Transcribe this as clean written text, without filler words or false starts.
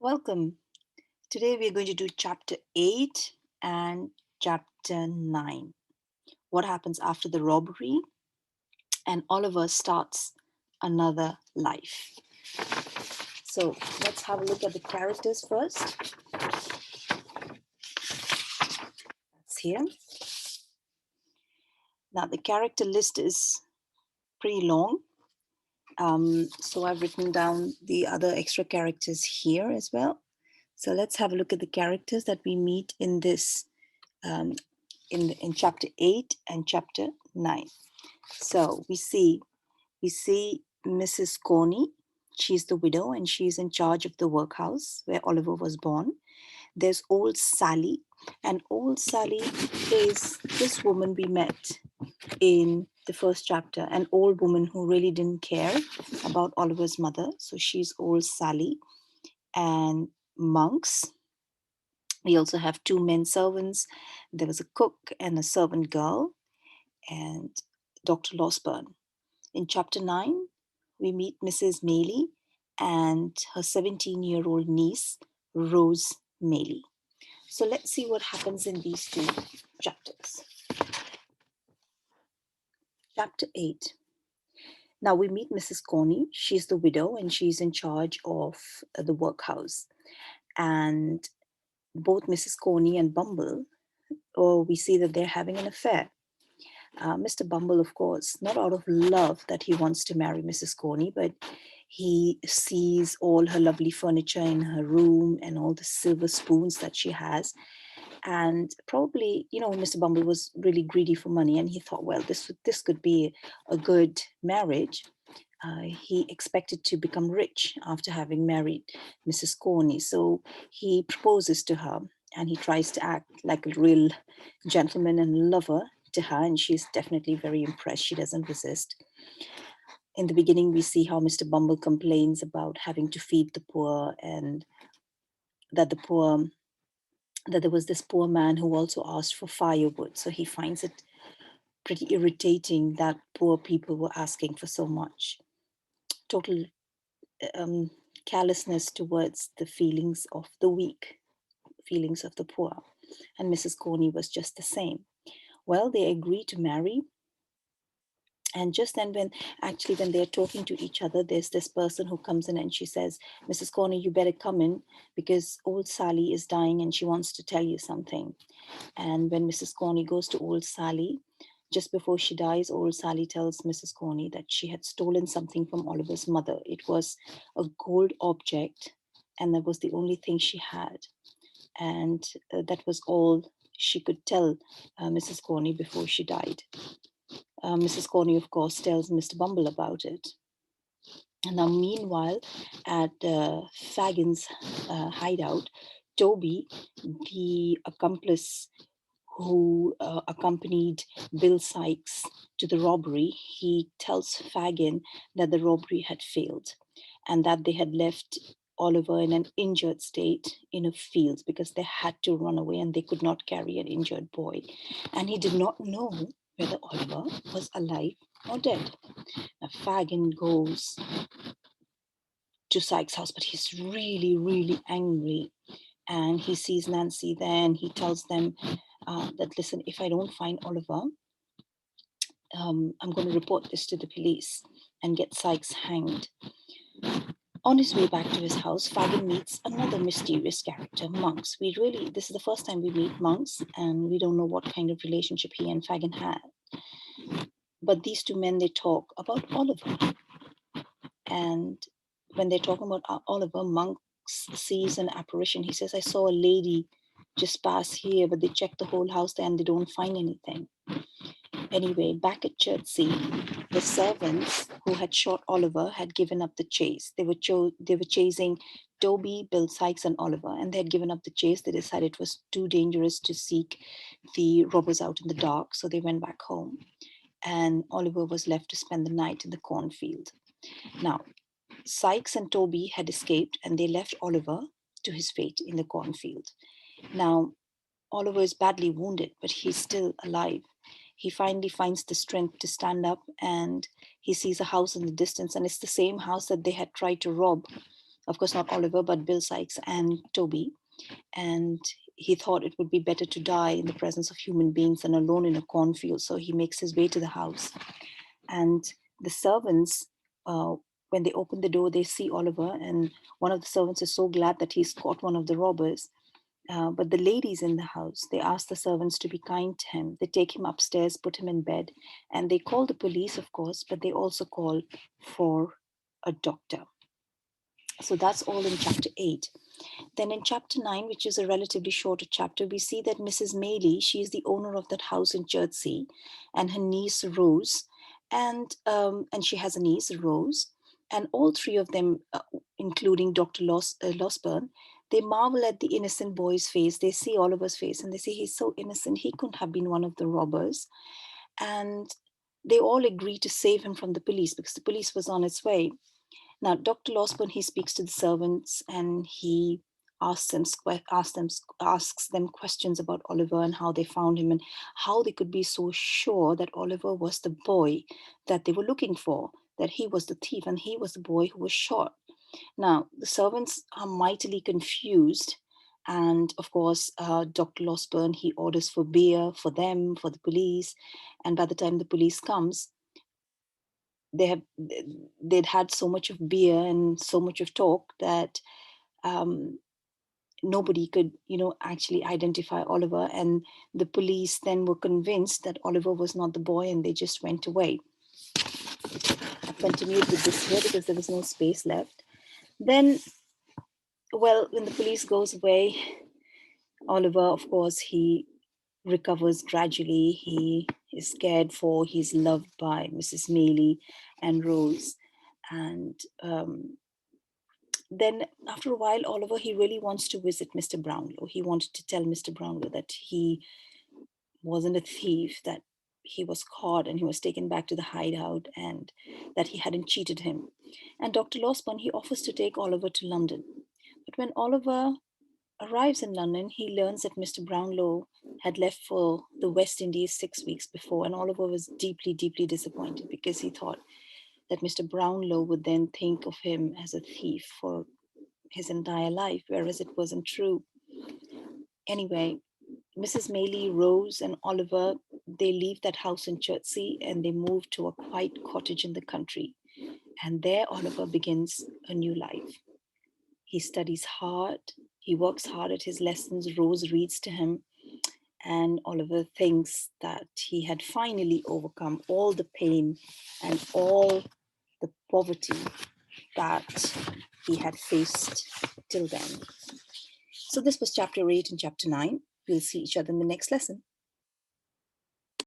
Welcome. Today we're going to do chapter 8 and chapter 9. What happens after the robbery? And Oliver starts another life. So let's have a look at the characters first. That's here. Now, the character list is pretty long. So I've written down the other extra characters here as well. So let's have a look at the characters that we meet in this in chapter 8 and chapter 9. So we see Mrs. Corney. She's the widow and she's in charge of the workhouse where Oliver was born. There's old Sally, and old Sally is this woman we met in the first chapter, an old woman who really didn't care about Oliver's mother. So she's old Sally. And monks. We also have two men servants. There was a cook and a servant girl, and Dr. Losburn. In chapter 9, we meet Mrs. Maylie and her 17-year-old niece, Rose Maylie. So let's see what happens in these two chapters. Chapter 8. Now we meet Mrs. Corney. She's the widow and she's in charge of the workhouse. And both Mrs. Corney and Bumble, we see that they're having an affair. Mr. Bumble, of course, not out of love that he wants to marry Mrs. Corney, but he sees all her lovely furniture in her room and all the silver spoons that she has. And probably, Mr. Bumble was really greedy for money and he thought, well, this could be a good marriage. He expected to become rich after having married Mrs. Corney. So he proposes to her and he tries to act like a real gentleman and lover to her, and she's definitely very impressed. She doesn't resist. In the beginning, we see how Mr. Bumble complains about having to feed the poor, and that there was this poor man who also asked for firewood. So he finds it pretty irritating that poor people were asking for so much. Total callousness towards the feelings of the weak, feelings of the poor. And Mrs. Corney was just the same. Well, they agree to marry. And just then, when they're talking to each other, there's this person who comes in and she says, Mrs. Corney, you better come in because old Sally is dying and she wants to tell you something. And when Mrs. Corney goes to old Sally, just before she dies, old Sally tells Mrs. Corney that she had stolen something from Oliver's mother. It was a gold object, and that was the only thing she had. And that was all she could tell Mrs. Corney before she died. Mrs. Corney, of course, tells Mr. Bumble about it. And now, meanwhile, at Fagin's hideout, Toby, the accomplice who accompanied Bill Sykes to the robbery, he tells Fagin that the robbery had failed and that they had left Oliver in an injured state in a field because they had to run away and they could not carry an injured boy. And he did not know whether Oliver was alive or dead. Now, Fagin goes to Sykes' house, but he's really, really angry. And he sees Nancy there and he tells them that, listen, if I don't find Oliver, I'm going to report this to the police and get Sykes hanged. On his way back to his house, Fagin meets another mysterious character, Monks. This is the first time we meet Monks, and we don't know what kind of relationship he and Fagin had. But these two men, they talk about Oliver. And when they're talking about Oliver, Monks sees an apparition. He says, I saw a lady just pass here, but they check the whole house there and they don't find anything. Anyway, back at Chertsey, the servants who had shot Oliver had given up the chase. They were chasing Toby, Bill Sykes, and Oliver, and they had given up the chase. They decided it was too dangerous to seek the robbers out in the dark, so they went back home. And Oliver was left to spend the night in the cornfield. Now, Sykes and Toby had escaped, and they left Oliver to his fate in the cornfield. Now, Oliver is badly wounded, but he's still alive. He finally finds the strength to stand up and he sees a house in the distance, and it's the same house that they had tried to rob Of course, not Oliver, but Bill Sikes and Toby. And he thought it would be better to die in the presence of human beings than alone in a cornfield. So he makes his way to the house. And the servants, when they open the door, they see Oliver. And one of the servants is so glad that he's caught one of the robbers. But the ladies in the house, they ask the servants to be kind to him. They take him upstairs, put him in bed, and they call the police, of course, but they also call for a doctor. So that's all in chapter 8. Then in chapter 9, which is a relatively shorter chapter, we see that Mrs. Maylie, she is the owner of that house in Chertsey, and her niece Rose, and she has a niece Rose, and all three of them, including Dr. Losberne, they marvel at the innocent boy's face. They see Oliver's face and they say he's so innocent. He couldn't have been one of the robbers, and they all agree to save him from the police because the police was on its way. Now, Dr. Losberne, he speaks to the servants and he asks them questions about Oliver and how they found him and how they could be so sure that Oliver was the boy that they were looking for, that he was the thief and he was the boy who was shot. Now, the servants are mightily confused. And of course, Dr. Losberne, he orders for beer for them, for the police. And by the time the police comes, they'd had so much of beer and so much of talk that um, nobody could actually identify Oliver, and the police then were convinced that Oliver was not the boy and they just went away. I continued with this here because there was no space left. Then, well, when the police goes away, Oliver, of course, he recovers gradually. He is cared for. He's loved by Mrs. Maylie and Rose. And then after a while, Oliver, he really wants to visit Mr. Brownlow. He wanted to tell Mr. Brownlow that he wasn't a thief, that he was caught and he was taken back to the hideout and that he hadn't cheated him. And Dr. Losberne, he offers to take Oliver to London. But when Oliver arrives in London, he learns that Mr. Brownlow had left for the West Indies 6 weeks before, and Oliver was deeply, deeply disappointed because he thought that Mr. Brownlow would then think of him as a thief for his entire life, whereas it wasn't true. Anyway, Mrs. Maylie, Rose, and Oliver, they leave that house in Chertsey and they move to a quiet cottage in the country. And there Oliver begins a new life. He studies hard, he works hard at his lessons, Rose reads to him, and Oliver thinks that he had finally overcome all the pain and all the poverty that he had faced till then. So this was chapter 8 and chapter 9. We'll see each other in the next lesson.